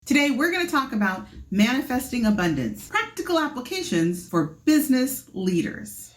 Today, we're going to talk about manifesting abundance, practical applications for business leaders.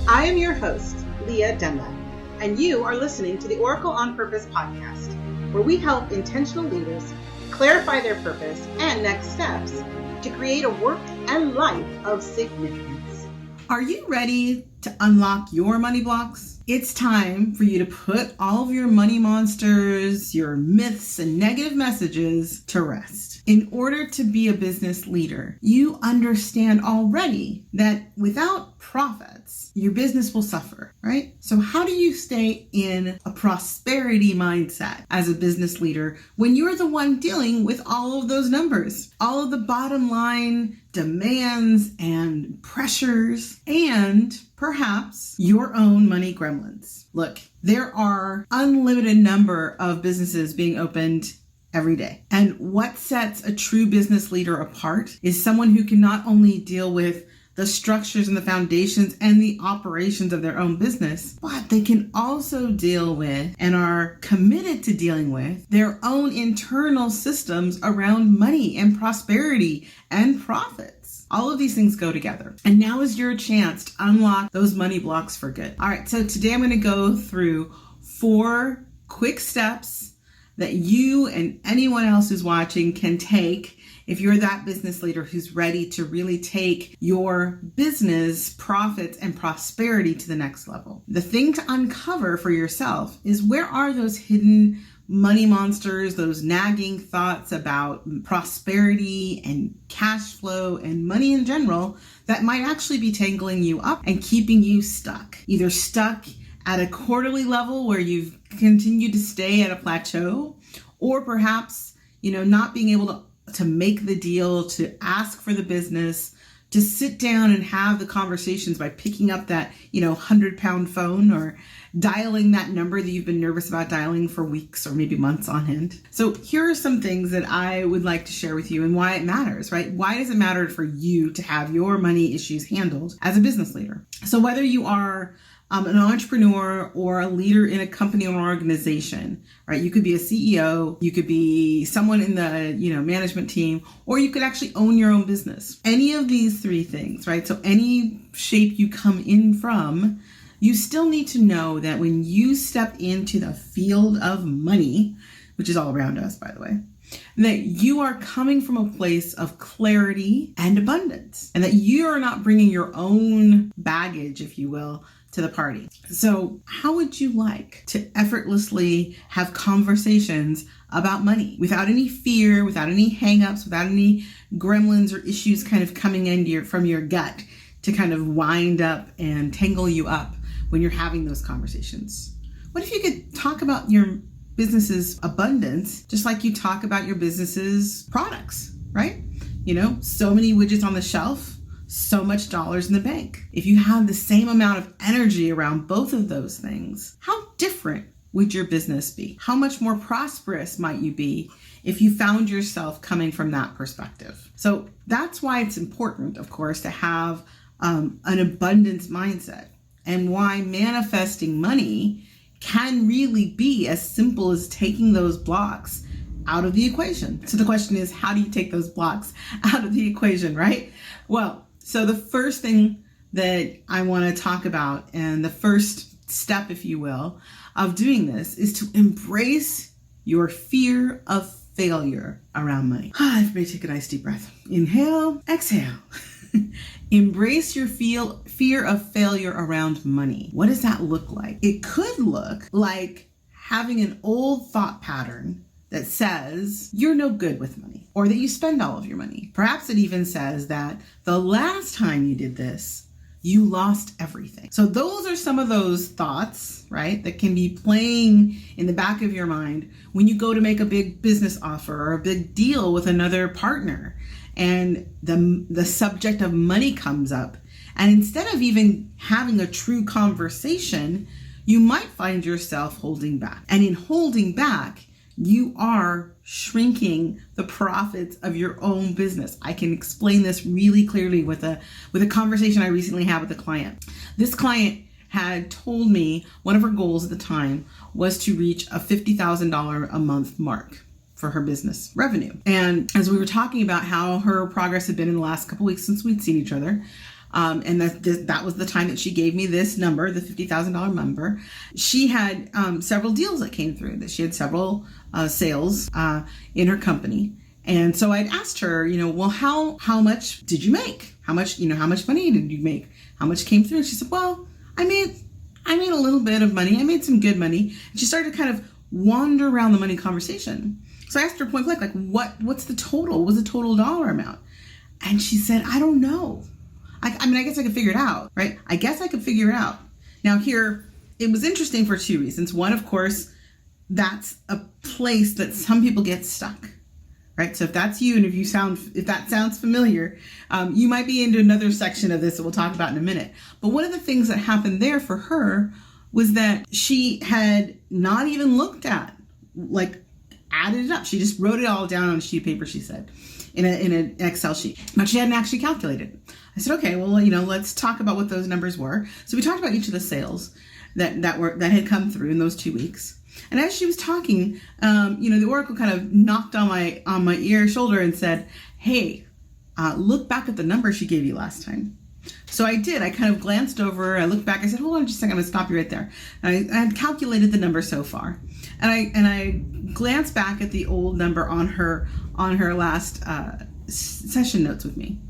I am your host, Lia Dunlap, and you are listening to the Oracle on Purpose podcast, where we help intentional leaders clarify their purpose and next steps to create a work and life of significance. Are you ready to unlock your money blocks? It's time for you to put all of your money monsters, your myths, and negative messages to rest. In order to be a business leader, you understand already that without profits, your business will suffer, right? So how do you stay in a prosperity mindset as a business leader when you're the one dealing with all of those numbers, all of the bottom line demands and pressures, and perhaps your own money gremlins? Look, there are unlimited number of businesses being opened every day. And what sets a true business leader apart is someone who can not only deal with the structures and the foundations and the operations of their own business, but they can also deal with and are committed to dealing with their own internal systems around money and prosperity and profits. All of these things go together. And now is your chance to unlock those money blocks for good. All right, so today I'm going to go through 4 quick steps that you and anyone else who's watching can take if you're that business leader who's ready to really take your business profits and prosperity to the next level. The thing to uncover for yourself is, where are those hidden money monsters, those nagging thoughts about prosperity and cash flow and money in general that might actually be tangling you up and keeping you stuck, either stuck at a quarterly level where you've continued to stay at a plateau, or perhaps, not being able to make the deal, to ask for the business, to sit down and have the conversations by picking up that, 100-pound phone or dialing that number that you've been nervous about dialing for weeks or maybe months on end. So here are some things that I would like to share with you and why it matters, right? Why does it matter for you to have your money issues handled as a business leader? So whether you are an entrepreneur or a leader in a company or organization, right? You could be a CEO, you could be someone in the, management team, or you could actually own your own business. Any of these 3 things, right? So any shape you come in from, you still need to know that when you step into the field of money, which is all around us, by the way, that you are coming from a place of clarity and abundance, and that you are not bringing your own baggage, if you will, to the party. So how would you like to effortlessly have conversations about money without any fear, without any hangups, without any gremlins or issues kind of coming in from your gut to kind of wind up and tangle you up when you're having those conversations? What if you could talk about your business's abundance just like you talk about your business's products, right? So many widgets on the shelf, so much dollars in the bank. If you have the same amount of energy around both of those things, how different would your business be? How much more prosperous might you be if you found yourself coming from that perspective? So that's why it's important, of course, to have an abundance mindset, and why manifesting money can really be as simple as taking those blocks out of the equation. So the question is, how do you take those blocks out of the equation, right? Well, so the first thing that I want to talk about, and the first step, if you will, of doing this is to embrace your fear of failure around money. Everybody take a nice deep breath. Inhale, exhale. Embrace your fear of failure around money. What does that look like? It could look like having an old thought pattern that says you're no good with money, or that you spend all of your money. Perhaps it even says that the last time you did this, you lost everything. So those are some of those thoughts, right, that can be playing in the back of your mind when you go to make a big business offer or a big deal with another partner, and the subject of money comes up. And instead of even having a true conversation, you might find yourself holding back. And in holding back, you are shrinking the profits of your own business. I can explain this really clearly with a conversation I recently had with a client. This client had told me one of her goals at the time was to reach a $50,000 a month mark. for her business revenue. And as we were talking about how her progress had been in the last couple weeks since we'd seen each other, and that was the time that she gave me this number, the $50,000 number. She had several deals that came through, that she had several sales in her company. And so I'd asked her, well, how much did you make? How much money did you make? How much came through? And she said, well, I made a little bit of money. I made some good money. And she started to kind of wander around the money conversation. So I asked her point blank, like, what's the total? What was the total dollar amount? And she said, I don't know. I guess I could figure it out, right? I guess I could figure it out. Now here, it was interesting for two reasons. One, of course, that's a place that some people get stuck, right? So if that's you, and if that sounds familiar, you might be into another section of this that we'll talk about in a minute. But one of the things that happened there for her was that she had not even looked at, added it up. She just wrote it all down on a sheet of paper, she said, in an Excel sheet, but she hadn't actually calculated it. I said, okay, well, let's talk about what those numbers were. So we talked about each of the sales that had come through in those 2 weeks. And as she was talking, the Oracle kind of knocked on my shoulder and said, hey, look back at the number she gave you last time. So I did. I kind of glanced over. I looked back. I said, hold on just a second. I'm going to stop you right there. And I had calculated the number so far. And I glanced back at the old number on her last session notes with me.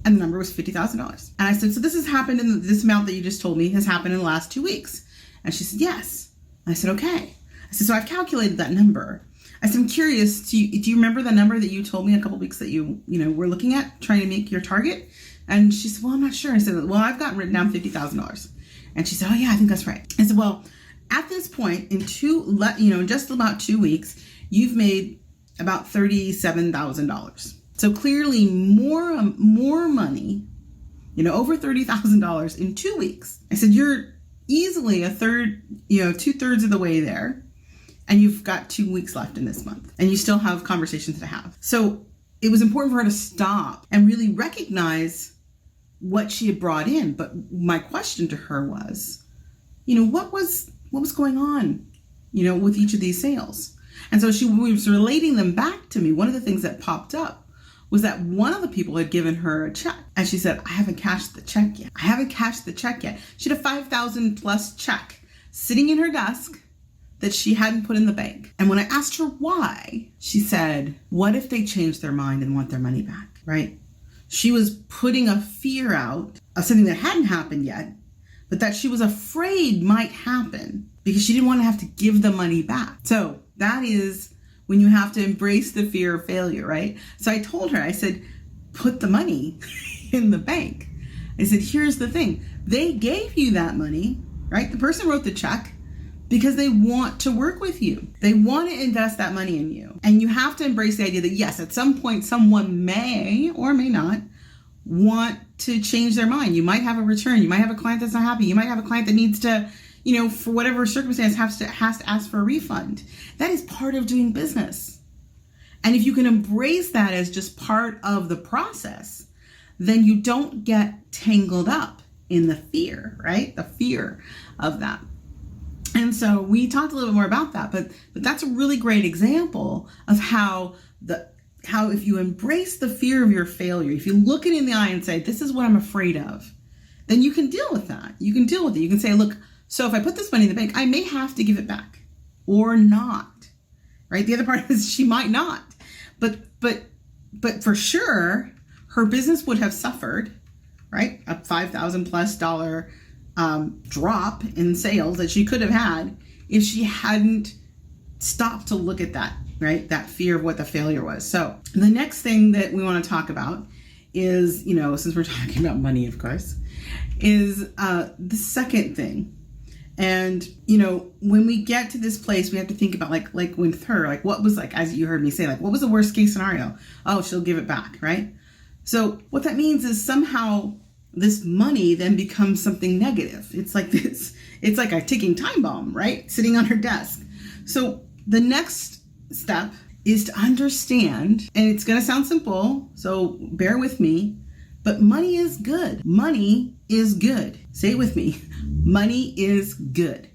And the number was $50,000. And I said, so this has happened this amount that you just told me has happened in the last 2 weeks. And she said, yes. I said, okay. I said, so I've calculated that number. I said, I'm curious, do you remember the number that you told me a couple weeks that you were looking at trying to make your target? And she said, well, I'm not sure. I said, well, I've got written down $50,000. And she said, oh yeah, I think that's right. I said, well, at this point in just about 2 weeks, you've made about $37,000. So clearly more money, over $30,000 in 2 weeks. I said, you're easily a third, 2/3 of the way there. And you've got 2 weeks left in this month, and you still have conversations to have. So it was important for her to stop and really recognize what she had brought in. But my question to her was, what was going on, with each of these sales? And so she was relating them back to me. One of the things that popped up was that one of the people had given her a check. And she said, I haven't cashed the check yet. She had a $5,000 plus check sitting in her desk that she hadn't put in the bank. And when I asked her why, she said, what if they change their mind and want their money back, right? She was putting a fear out of something that hadn't happened yet, but that she was afraid might happen because she didn't want to have to give the money back. So that is when you have to embrace the fear of failure, right? So I told her, I said, put the money in the bank. I said, here's the thing. They gave you that money, right? The person wrote the check because they want to work with you. They want to invest that money in you. And you have to embrace the idea that yes, at some point, someone may or may not want to change their mind. You might have a return. You might have a client that's not happy. You might have a client that needs to, for whatever circumstance, has to ask for a refund. That is part of doing business. And if you can embrace that as just part of the process, then you don't get tangled up in the fear, right? The fear of that. And so we talked a little bit more about that, but that's a really great example of how if you embrace the fear of your failure, if you look it in the eye and say, this is what I'm afraid of, then you can deal with that. You can deal with it. You can say, look, so if I put this money in the bank, I may have to give it back or not, right? The other part is she might not, but for sure her business would have suffered, right? A $5,000 plus drop in sales that she could have had if she hadn't stopped to look at that, right? That fear of what the failure was. So the next thing that we want to talk about is, since we're talking about money, of course, is the second thing. And, when we get to this place, we have to think about like with her, what was as you heard me say, what was the worst case scenario? Oh, she'll give it back, right? So what that means is somehow this money then becomes something negative. It's like a ticking time bomb, right? Sitting on her desk. So the next step is to understand, and it's going to sound simple, so bear with me, but money is good. Money is good. Say it with me. Money is good.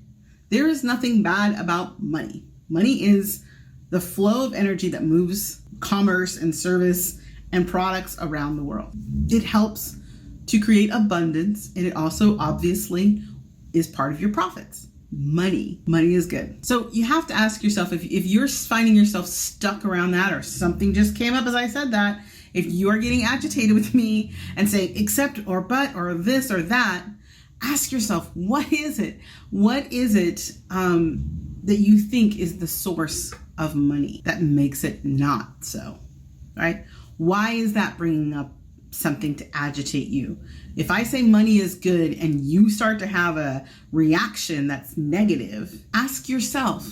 There is nothing bad about money. Money is the flow of energy that moves commerce and service and products around the world. It helps to create abundance, and it also obviously is part of your profits. Money is good. So you have to ask yourself, if you're finding yourself stuck around that, or something just came up as I said that, if you are getting agitated with me and say except or but or this or that, ask yourself, what is it? What is it that you think is the source of money that makes it not so, right? Why is that bringing up something to agitate you? If I say money is good and you start to have a reaction that's negative, ask yourself,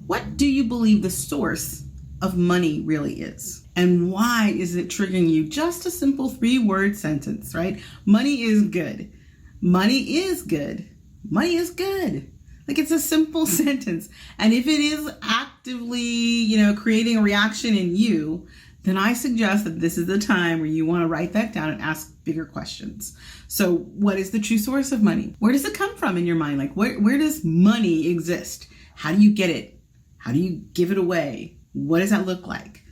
what do you believe the source of money really is? And why is it triggering you? Just a simple 3-word sentence, right? Money is good. Money is good. Money is good. Like, it's a simple sentence. And if it is actively, creating a reaction in you, then I suggest that this is the time where you want to write that down and ask bigger questions. So what is the true source of money? Where does it come from in your mind? Like, where does money exist? How do you get it? How do you give it away? What does that look like?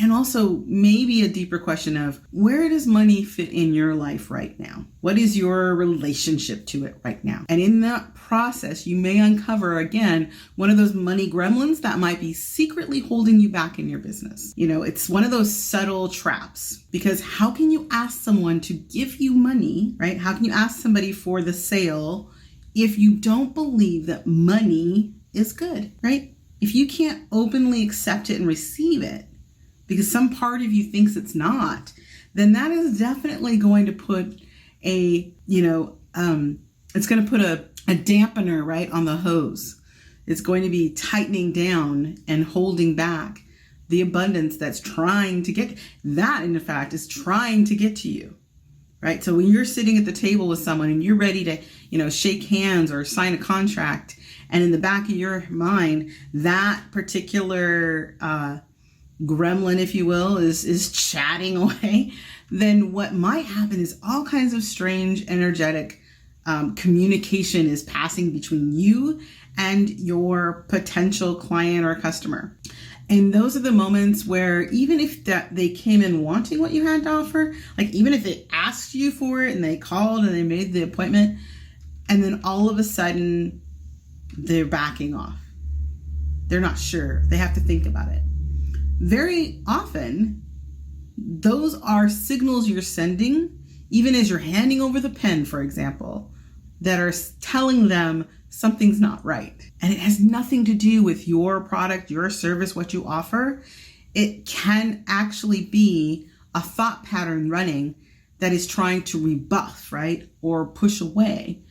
And also maybe a deeper question of, where does money fit in your life right now? What is your relationship to it right now? And in that process, you may uncover, again, one of those money gremlins that might be secretly holding you back in your business. It's one of those subtle traps, because how can you ask someone to give you money, right? How can you ask somebody for the sale if you don't believe that money is good, right? If you can't openly accept it and receive it, because some part of you thinks it's not, then that is definitely going to put it's going to put a dampener right on the hose. It's going to be tightening down and holding back the abundance that's trying to get, that in fact is trying to get to you, right? So when you're sitting at the table with someone and you're ready to, shake hands or sign a contract, and in the back of your mind, that particular, gremlin, if you will, is chatting away, then what might happen is all kinds of strange energetic communication is passing between you and your potential client or customer. And those are the moments where, even if they came in wanting what you had to offer, like even if they asked you for it and they called and they made the appointment, and then all of a sudden they're backing off. They're not sure. They have to think about it. Very often, those are signals you're sending, even as you're handing over the pen, for example, that are telling them something's not right. And it has nothing to do with your product, your service, what you offer. It can actually be a thought pattern running that is trying to rebuff, right? Or push away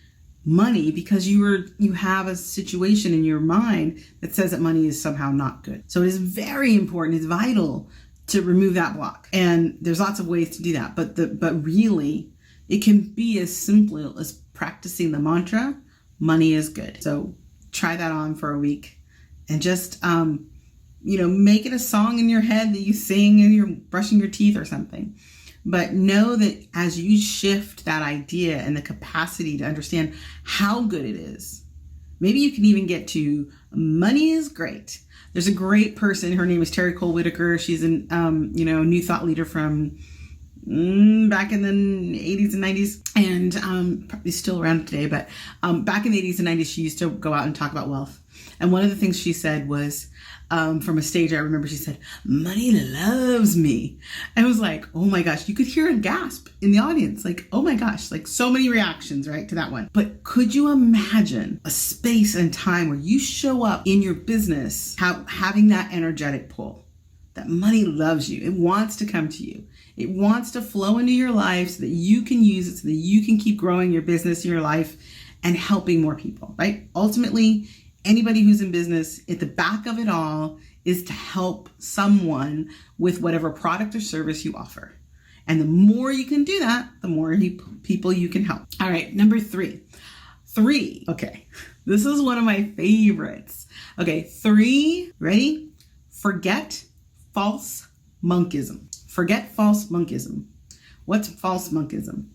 money, because you have a situation in your mind that says that money is somehow not good. So it is very important, it's vital to remove that block. And there's lots of ways to do that, but really it can be as simple as practicing the mantra, money is good. So try that on for a week and just make it a song in your head that you sing and you're brushing your teeth or something. But know that as you shift that idea and the capacity to understand how good it is, maybe you can even get to money is great. There's a great person. Her name is Terry Cole Whitaker. She's a new thought leader from back in the 80s and 90s, and probably still around today. But back in the 80s and 90s, she used to go out and talk about wealth. And one of the things she said was, from a stage, I remember she said, money loves me. I was like, oh my gosh, you could hear a gasp in the audience. Like, oh my gosh, like so many reactions, right, to that one. But could you imagine a space and time where you show up in your business, having that energetic pull, that money loves you. It wants to come to you. It wants to flow into your life so that you can use it, so that you can keep growing your business, your life, and helping more people, right? Ultimately, anybody who's in business, at the back of it all is to help someone with whatever product or service you offer. And the more you can do that, the more people you can help. All right, number 3. Okay, this is one of my favorites. Okay, 3, ready? Forget false monkism. Forget false monkism. What's false monkism?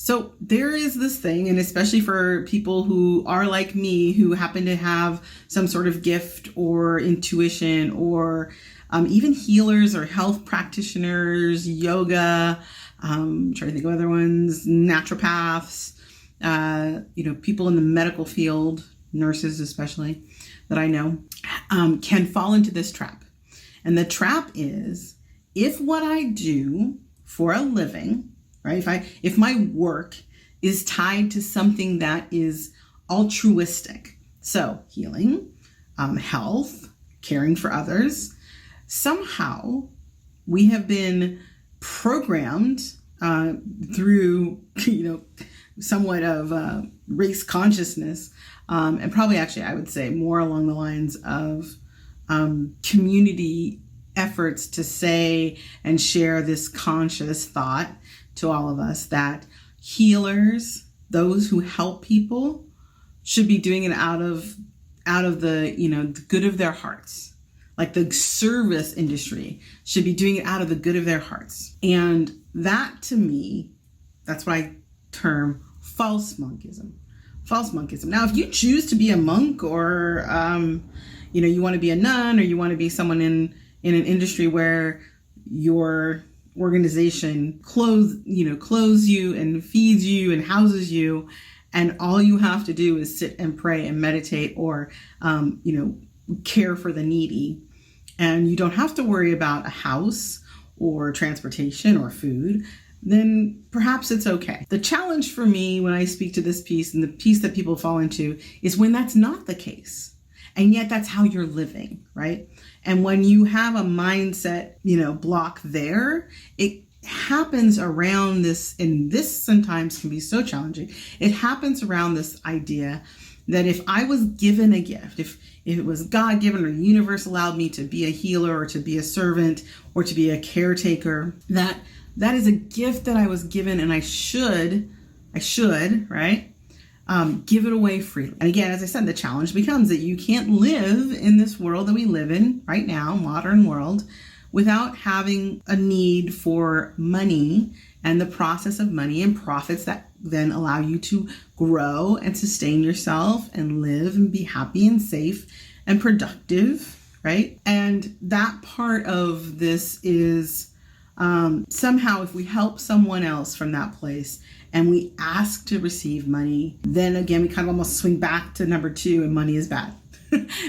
So there is this thing, and especially for people who are like me, who happen to have some sort of gift or intuition, or even healers or health practitioners, yoga, trying to think of other ones, naturopaths, people in the medical field, nurses especially, that I know, can fall into this trap. And the trap is, if what I do for a living, right, if my work is tied to something that is altruistic, so healing, health, caring for others, somehow we have been programmed through, somewhat of race consciousness, and probably actually I would say more along the lines of community efforts to say and share this conscious thought to all of us that healers, those who help people, should be doing it out of the the good of their hearts. Like the service industry should be doing it out of the good of their hearts. And that, to me, that's what I term false monkism. False monkism. Now, if you choose to be a monk, or you want to be a nun, or you want to be someone in an industry where your organization clothes you and feeds you and houses you, and all you have to do is sit and pray and meditate, or care for the needy, and you don't have to worry about a house or transportation or food, then perhaps it's okay. The challenge for me when I speak to this piece, and the piece that people fall into, is when that's not the case. And yet that's how you're living, right? And when you have a mindset, block there, it happens around this, and this sometimes can be so challenging. It happens around this idea that if I was given a gift, if it was God-given, or the universe allowed me to be a healer, or to be a servant, or to be a caretaker, that is a gift that I was given, and I should, right? Give it away freely. And again, as I said, the challenge becomes that you can't live in this world that we live in right now, modern world, without having a need for money and the process of money and profits that then allow you to grow and sustain yourself and live and be happy and safe and productive, right? And that part of this is somehow, if we help someone else from that place and we ask to receive money, then again, we kind of almost swing back to number 2, and money is bad,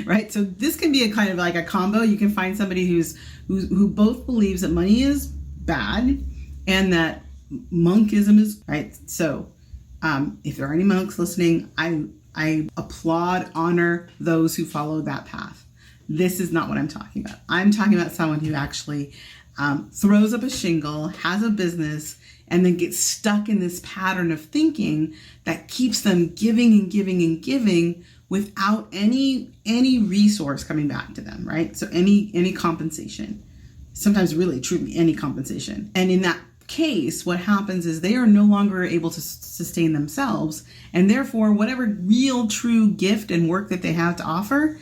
right? So this can be a kind of like a combo. You can find somebody who both believes that money is bad and that monkism is right. So if there are any monks listening, I applaud, honor those who follow that path. This is not what I'm talking about. I'm talking about someone who actually throws up a shingle, has a business, and then gets stuck in this pattern of thinking that keeps them giving and giving and giving without any resource coming back to them, right? So any compensation, sometimes really truly any compensation. And in that case, what happens is they are no longer able to sustain themselves, and therefore whatever real true gift and work that they have to offer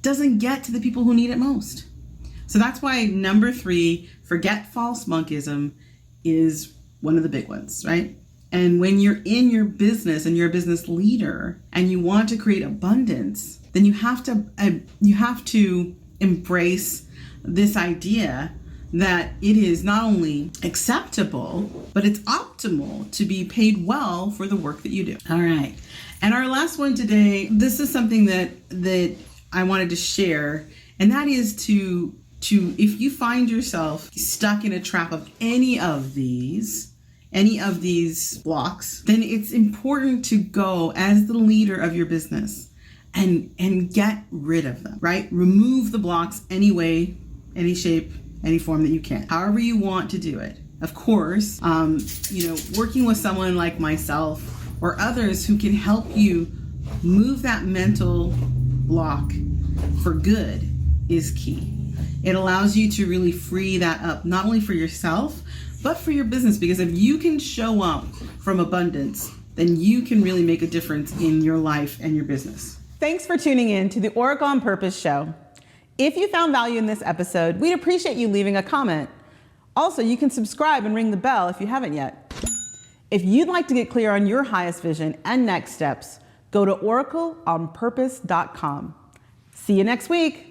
doesn't get to the people who need it most. So that's why number 3, forget false monkism, is one of the big ones, right? And when you're in your business and you're a business leader and you want to create abundance, then you have to embrace this idea that it is not only acceptable, but it's optimal to be paid well for the work that you do. All right. And our last one today, this is something that I wanted to share, and that is to if you find yourself stuck in a trap of any of these blocks, then it's important to go as the leader of your business and get rid of them, right? Remove the blocks any way, any shape, any form that you can, however you want to do it. Of course, working with someone like myself or others who can help you move that mental block for good is key. It allows you to really free that up, not only for yourself, but for your business. Because if you can show up from abundance, then you can really make a difference in your life and your business. Thanks for tuning in to the Oracle on Purpose show. If you found value in this episode, we'd appreciate you leaving a comment. Also, you can subscribe and ring the bell if you haven't yet. If you'd like to get clear on your highest vision and next steps, go to oracleonpurpose.com. See you next week.